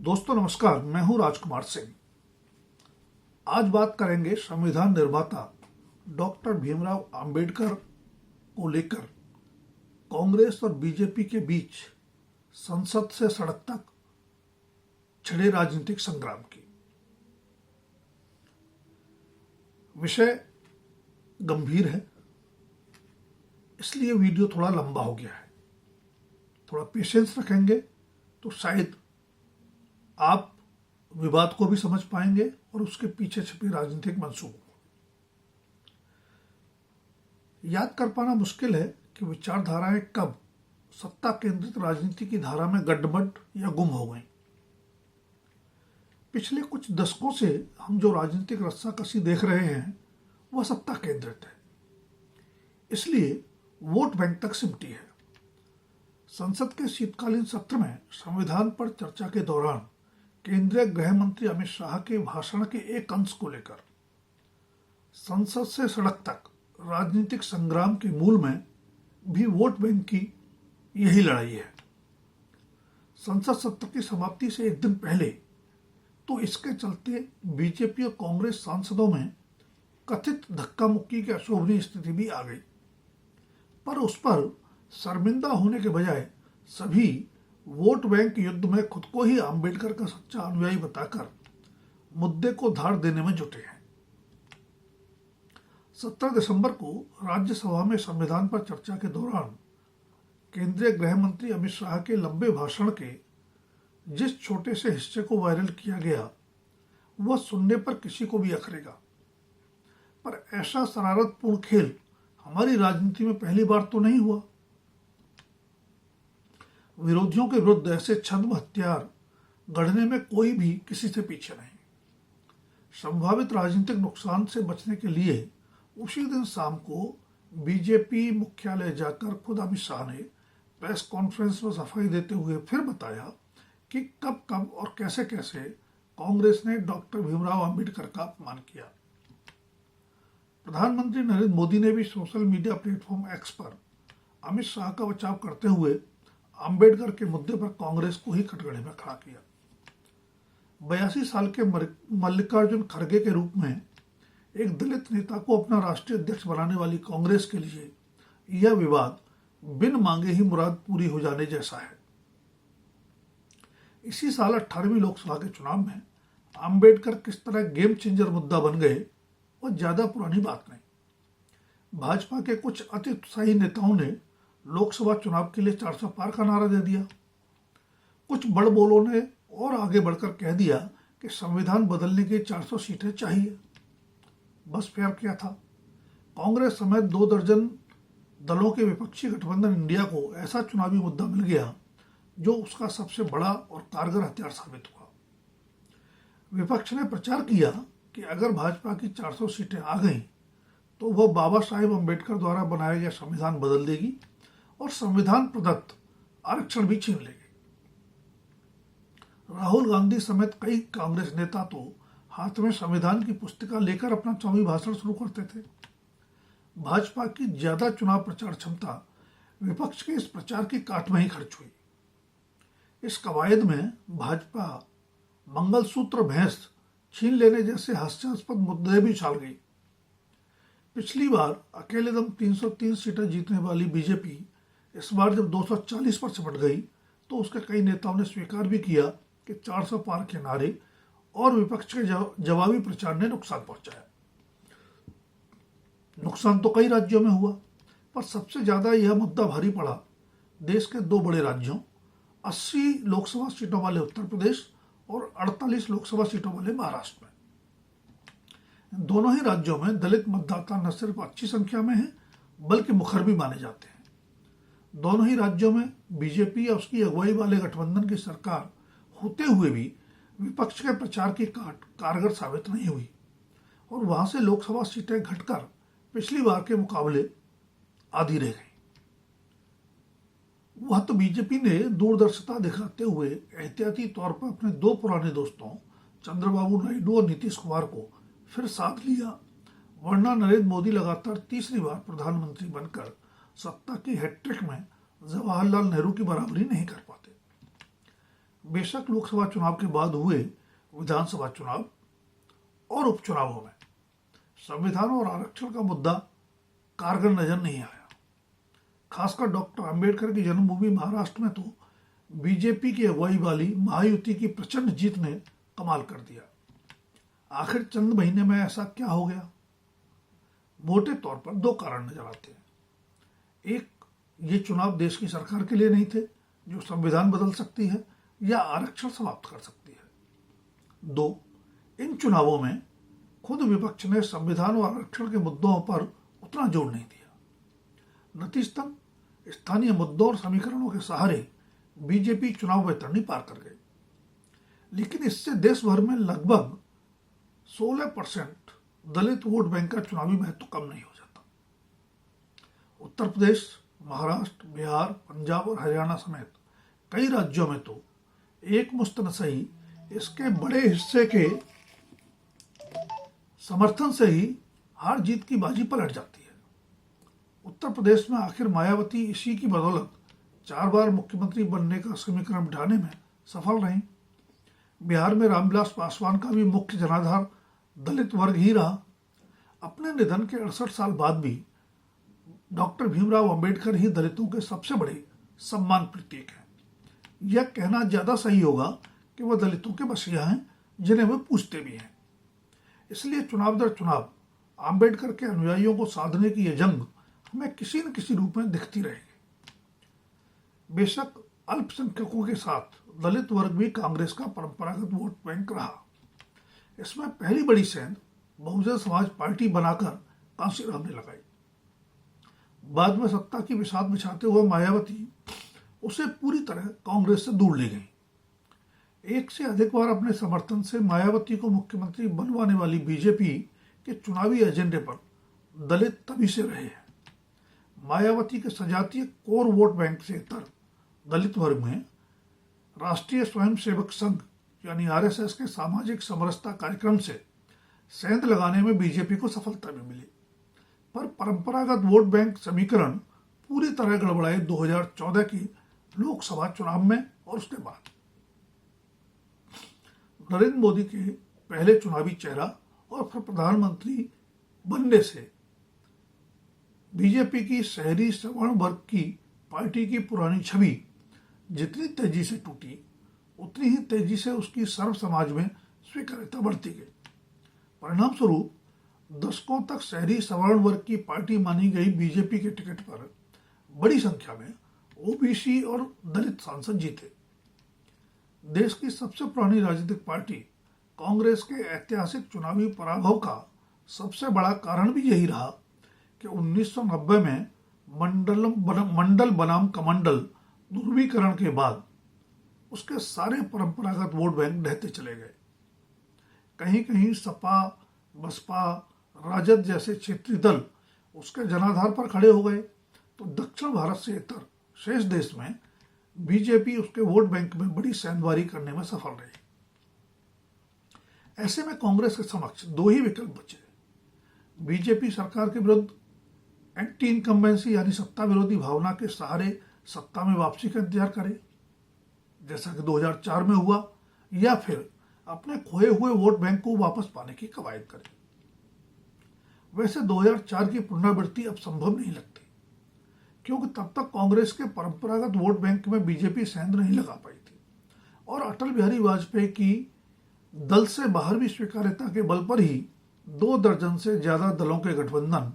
दोस्तों नमस्कार, मैं हूं राजकुमार सिंह। आज बात करेंगे संविधान निर्माता डॉक्टर भीमराव अंबेडकर को लेकर कांग्रेस और बीजेपी के बीच संसद से सड़क तक छिड़े राजनीतिक संग्राम की। विषय गंभीर है, इसलिए वीडियो थोड़ा लंबा हो गया है। थोड़ा पेशेंस रखेंगे तो शायद आप विवाद को भी समझ पाएंगे और उसके पीछे छिपे राजनीतिक मंसूबों को। याद कर पाना मुश्किल है कि विचारधाराएं कब सत्ता केंद्रित राजनीति की धारा में गड्ढमड या गुम हो गई। पिछले कुछ दशकों से हम जो राजनीतिक रस्साकसी देख रहे हैं वह सत्ता केंद्रित है, इसलिए वोट बैंक तक सिमटी है। संसद के शीतकालीन सत्र में संविधान पर चर्चा के दौरान केंद्रीय गृह मंत्री अमित शाह के भाषण के एक अंश को लेकर संसद से सड़क तक राजनीतिक संग्राम के मूल में भी वोट बैंक की यही लड़ाई है। संसद सत्र की समाप्ति से एक दिन पहले तो इसके चलते बीजेपी और कांग्रेस सांसदों में कथित धक्का मुक्की की अशोभनीय स्थिति भी आ गई, पर उस पर शर्मिंदा होने के बजाय सभी वोट बैंक युद्ध में खुद को ही अंबेडकर का सच्चा अनुयायी बताकर मुद्दे को धार देने में जुटे हैं। 17 दिसंबर को राज्यसभा में संविधान पर चर्चा के दौरान केंद्रीय गृह मंत्री अमित शाह के लंबे भाषण के जिस छोटे से हिस्से को वायरल किया गया वह सुनने पर किसी को भी अखरेगा, पर ऐसा शरारतपूर्ण खेल हमारी राजनीति में पहली बार तो नहीं हुआ। विरोधियों के विरुद्ध ऐसे छद्म हथियार गढ़ने में कोई भी किसी से पीछे नहीं। संभावित राजनीतिक नुकसान से बचने के लिए उसी दिन शाम को बीजेपी मुख्यालय जाकर खुद अमित शाह ने प्रेस कॉन्फ्रेंस में सफाई देते हुए फिर बताया कि कब कब और कैसे कैसे कांग्रेस ने डॉक्टर भीमराव अंबेडकर का अपमान किया। प्रधानमंत्री नरेंद्र मोदी ने भी सोशल मीडिया प्लेटफॉर्म एक्स पर अमित शाह का बचाव करते हुए अंबेडकर के मुद्दे पर कांग्रेस को ही कटघरे में खड़ा किया। 82 साल के मल्लिकार्जुन खड़गे के रूप में एक दलित नेता को अपना राष्ट्रीय अध्यक्ष बनाने वाली कांग्रेस के लिए यह विवाद बिन मांगे ही मुराद पूरी हो जाने जैसा है। इसी साल 18वीं लोकसभा के चुनाव में अंबेडकर किस तरह गेम चेंजर मुद्दा बन गए वह ज्यादा पुरानी बात नहीं। भाजपा के कुछ अति उत्साही नेताओं ने लोकसभा चुनाव के लिए 400 पार का नारा दे दिया। कुछ बड़ बोलों ने और आगे बढ़कर कह दिया कि संविधान बदलने के 400 सीटें चाहिए। बस फिर क्या था, कांग्रेस समेत 2 दर्जन दलों के विपक्षी गठबंधन इंडिया को ऐसा चुनावी मुद्दा मिल गया जो उसका सबसे बड़ा और कारगर हथियार साबित हुआ। विपक्ष ने प्रचार किया कि अगर भाजपा की 400 सीटें आ गईं तो वह बाबा साहेब अम्बेडकर द्वारा बनाया गया संविधान बदल देगी और संविधान प्रदत्त आरक्षण भी छीन लेगी। राहुल गांधी समेत कई कांग्रेस नेता तो हाथ में संविधान की पुस्तिका लेकर अपना चुनावी भाषण शुरू करते थे। भाजपा की ज्यादा चुनाव प्रचार क्षमता विपक्ष के इस प्रचार की काट में ही खर्च हुई। इस कवायद में भाजपा मंगलसूत्र भैंस छीन लेने जैसे हास्यास्पद मुद्दे भी उछाल गई। पिछली बार अकेले दम 303 सीटें जीतने वाली बीजेपी इस बार जब 240 पर सिमट गई तो उसके कई नेताओं ने स्वीकार भी किया कि 400 पार के नारे और विपक्ष के जवाबी प्रचार ने नुकसान पहुंचाया। नुकसान तो कई राज्यों में हुआ, पर सबसे ज्यादा यह मुद्दा भारी पड़ा देश के 2 बड़े राज्यों 80 लोकसभा सीटों वाले उत्तर प्रदेश और 48 लोकसभा सीटों वाले महाराष्ट्र में। दोनों ही राज्यों में दलित मतदाता न सिर्फ अच्छी संख्या में हैं बल्कि मुखर भी माने जाते हैं। दोनों ही राज्यों में बीजेपी या उसकी अगुवाई वाले गठबंधन की सरकार होते हुए भी विपक्ष के प्रचार की काट कारगर साबित नहीं हुई और वहां से लोकसभा सीटें घटकर पिछली बार के मुकाबले आधी रह गई। वह तो बीजेपी ने दूरदर्शिता दिखाते हुए एहतियाती तौर पर अपने 2 पुराने दोस्तों चंद्रबाबू नायडू और नीतीश कुमार को फिर साथ लिया, वरना नरेंद्र मोदी लगातार तीसरी बार प्रधानमंत्री बनकर सत्ता की हैट्रिक में जवाहरलाल नेहरू की बराबरी नहीं कर पाते। बेशक लोकसभा चुनाव के बाद हुए विधानसभा चुनाव और उपचुनावों में संविधान और आरक्षण का मुद्दा कारगर नजर नहीं आया। खासकर डॉक्टर अंबेडकर की जन्मभूमि महाराष्ट्र में तो बीजेपी की अगुवाई वाली महायुति की प्रचंड जीत ने कमाल कर दिया। आखिर चंद महीने में ऐसा क्या हो गया? मोटे तौर पर दो कारण नजर आते हैं। एक, ये चुनाव देश की सरकार के लिए नहीं थे जो संविधान बदल सकती है या आरक्षण समाप्त कर सकती है। दो, इन चुनावों में खुद विपक्ष ने संविधान और आरक्षण के मुद्दों पर उतना जोर नहीं दिया। नतीजतन स्थानीय मुद्दों और समीकरणों के सहारे बीजेपी चुनाव वैतरणी पार कर गई। लेकिन इससे देश भर में लगभग 16% दलित वोट बैंक का चुनावी महत्व कम नहीं हो जाता। उत्तर प्रदेश, महाराष्ट्र, बिहार, पंजाब और हरियाणा समेत कई राज्यों में तो एक मुश्त न सही इसके बड़े हिस्से के समर्थन से ही हार जीत की बाजी पलट जाती है। उत्तर प्रदेश में आखिर मायावती इसी की बदौलत 4 बार मुख्यमंत्री बनने का समीकरण बिठाने में सफल रही। बिहार में रामविलास पासवान का भी मुख्य जनाधार दलित वर्ग ही रहा। अपने निधन के 68 साल बाद भी डॉक्टर भीमराव अंबेडकर ही दलितों के सबसे बड़े सम्मान प्रतीक हैं। यह कहना ज्यादा सही होगा कि वह दलितों के मसीहा हैं जिन्हें वे पूजते भी हैं। इसलिए चुनाव दर चुनाव अंबेडकर के अनुयायियों को साधने की यह जंग हमें किसी न किसी रूप में दिखती रहेगी। बेशक अल्पसंख्यकों के साथ दलित वर्ग भी कांग्रेस का परंपरागत वोट बैंक रहा। इसमें पहली बड़ी सेंध बहुजन समाज पार्टी बनाकर कांसीराम ने लगाई। बाद में सत्ता की बिसात बिछाते हुए मायावती उसे पूरी तरह कांग्रेस से दूर ले गई। एक से अधिक बार अपने समर्थन से मायावती को मुख्यमंत्री बनवाने वाली बीजेपी के चुनावी एजेंडे पर दलित तभी से रहे हैं। मायावती के सजातीय कोर वोट बैंक से इतर दलित वर्ग में राष्ट्रीय स्वयंसेवक संघ यानी आरएसएस के सामाजिक समरसता कार्यक्रम से सेंध लगाने में बीजेपी को सफलता भी मिली। पर परंपरागत वोट बैंक समीकरण पूरी तरह गड़बड़ाए 2014 की लोकसभा चुनाव में और उसके बाद। नरेंद्र मोदी के पहले चुनावी चेहरा और फिर प्रधानमंत्री बनने से बीजेपी की शहरी सवर्ण वर्ग की पार्टी की पुरानी छवि जितनी तेजी से टूटी उतनी ही तेजी से उसकी सर्व समाज में स्वीकार्यता बढ़ती गई। परिणाम स्वरूप दशकों तक शहरी सवर्ण वर्ग की पार्टी मानी गई बीजेपी के टिकट पर बड़ी संख्या में ओबीसी और दलित सांसद जीते। देश की सबसे पुरानी राजनीतिक पार्टी कांग्रेस के ऐतिहासिक चुनावी पराभव का सबसे बड़ा कारण भी यही रहा कि 1990 में मंडल बनाम कमंडल ध्रुवीकरण के बाद उसके सारे परंपरागत वोट बैंक ढहते चले गए। कहीं कहीं सपा, बसपा, राजद जैसे क्षेत्रीय दल उसके जनाधार पर खड़े हो गए तो दक्षिण भारत से इतर शेष देश में बीजेपी उसके वोट बैंक में बड़ी सेंधमारी करने में सफल रही। ऐसे में कांग्रेस के समक्ष दो ही विकल्प बचे। बीजेपी सरकार के विरुद्ध एंटी इनकम्बेंसी यानी सत्ता विरोधी भावना के सहारे सत्ता में वापसी का इंतजार करे जैसा कि 2004 में हुआ, या फिर अपने खोए हुए वोट बैंक को वापस पाने की कवायद करे। वैसे 2004 की पुनरावृत्ति अब संभव नहीं लगती क्योंकि तब तक कांग्रेस के परंपरागत वोट बैंक में बीजेपी सेंध नहीं लगा पाई थी और अटल बिहारी वाजपेयी की दल से बाहर भी स्वीकार्यता के बल पर ही 2 दर्जन से ज्यादा दलों के गठबंधन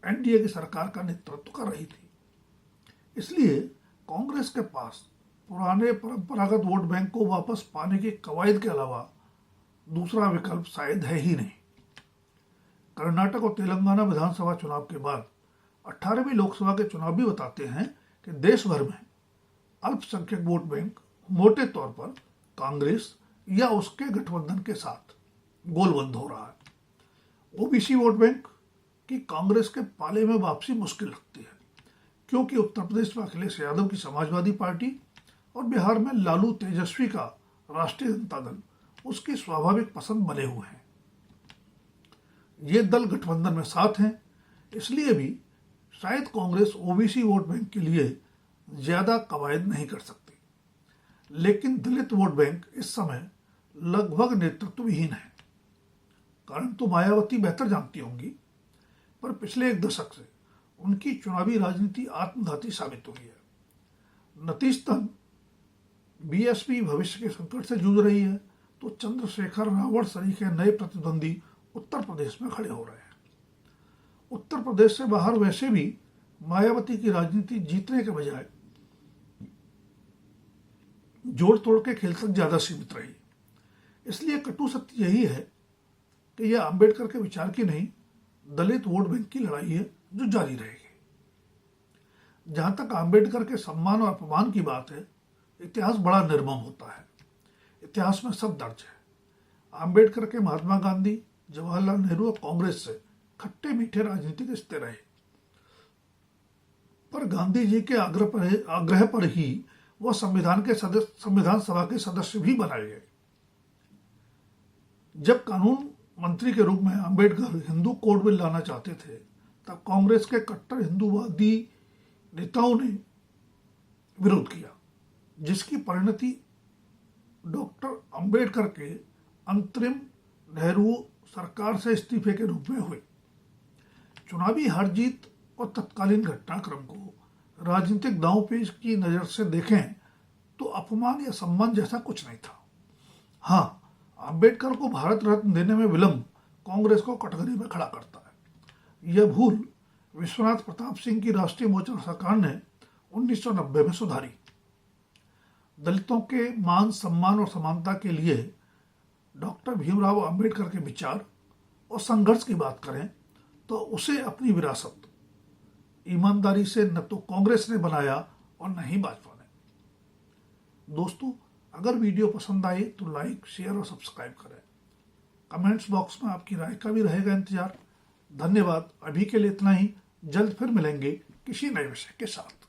एनडीए की सरकार का नेतृत्व कर रही थी। इसलिए कांग्रेस के पास पुराने परंपरागत वोट बैंक को वापस पाने की कवायद के अलावा दूसरा विकल्प शायद है ही नहीं। कर्नाटक और तेलंगाना विधानसभा चुनाव के बाद 18वीं लोकसभा के चुनाव भी बताते हैं कि देश भर में अल्पसंख्यक वोट बैंक मोटे तौर पर कांग्रेस या उसके गठबंधन के साथ गोलबंद हो रहा है। ओबीसी वोट बैंक की कांग्रेस के पाले में वापसी मुश्किल लगती है क्योंकि उत्तर प्रदेश में अखिलेश यादव की समाजवादी पार्टी और बिहार में लालू तेजस्वी का राष्ट्रीय जनता दल उसकी स्वाभाविक पसंद बने हुए हैं। ये दल गठबंधन में साथ हैं, इसलिए भी शायद कांग्रेस ओबीसी वोट बैंक के लिए ज्यादा कवायद नहीं कर सकती। लेकिन दलित वोट बैंक इस समय लगभग नेतृत्वहीन है। कारण तो मायावती बेहतर जानती होंगी, पर पिछले एक दशक से उनकी चुनावी राजनीति आत्मघाती साबित हुई है। नतीजतन बीएसपी भविष्य के संकट से जूझ रही है, तो चंद्रशेखर रावण सरीखे नए प्रतिद्वंदी उत्तर प्रदेश में खड़े हो रहे हैं। उत्तर प्रदेश से बाहर वैसे भी मायावती की राजनीति जीतने के बजाय जोड़ तोड़ के खेल तक ज्यादा सीमित रही। इसलिए कटु सत्य यही है कि यह अंबेडकर के विचार की नहीं, दलित वोट बैंक की लड़ाई है जो जारी रहेगी। जहां तक अंबेडकर के सम्मान और अपमान की बात है, इतिहास बड़ा निर्मम होता है। इतिहास में सब दर्ज है। अंबेडकर के महात्मा गांधी, जवाहरलाल नेहरू और कांग्रेस से खट्टे मीठे राजनीतिक रिश्ते रहे, पर गांधी जी के आग्रह पर ही वह संविधान सभा के सदस्य भी बनाए गए। जब कानून मंत्री के रूप में अंबेडकर हिंदू कोड बिल लाना चाहते थे, तब कांग्रेस के कट्टर हिंदूवादी नेताओं ने विरोध किया, जिसकी परिणति डॉक्टर अंबेडकर के अंतरिम नेहरू सरकार से इस्तीफे के रूप में हुई। चुनावी हार जीत और तत्कालीन घटनाक्रम को राजनीतिक दांवपेच की नजर से देखें तो अपमान या सम्मान जैसा कुछ नहीं था। हाँ, अंबेडकर को भारत रत्न देने में विलंब कांग्रेस को कटघरे में खड़ा करता है। यह भूल विश्वनाथ प्रताप सिंह की राष्ट्रीय मोर्चा सरकार ने 1990 में सुधारी। दलितों के मान, सम्मान और समानता के लिए डॉक्टर भीमराव अंबेडकर के विचार और संघर्ष की बात करें तो उसे अपनी विरासत ईमानदारी से न तो कांग्रेस ने बनाया और न ही भाजपा ने। दोस्तों, अगर वीडियो पसंद आए तो लाइक, शेयर और सब्सक्राइब करें। कमेंट्स बॉक्स में आपकी राय का भी रहेगा इंतजार। धन्यवाद। अभी के लिए इतना ही। जल्द फिर मिलेंगे किसी नए विषय के साथ।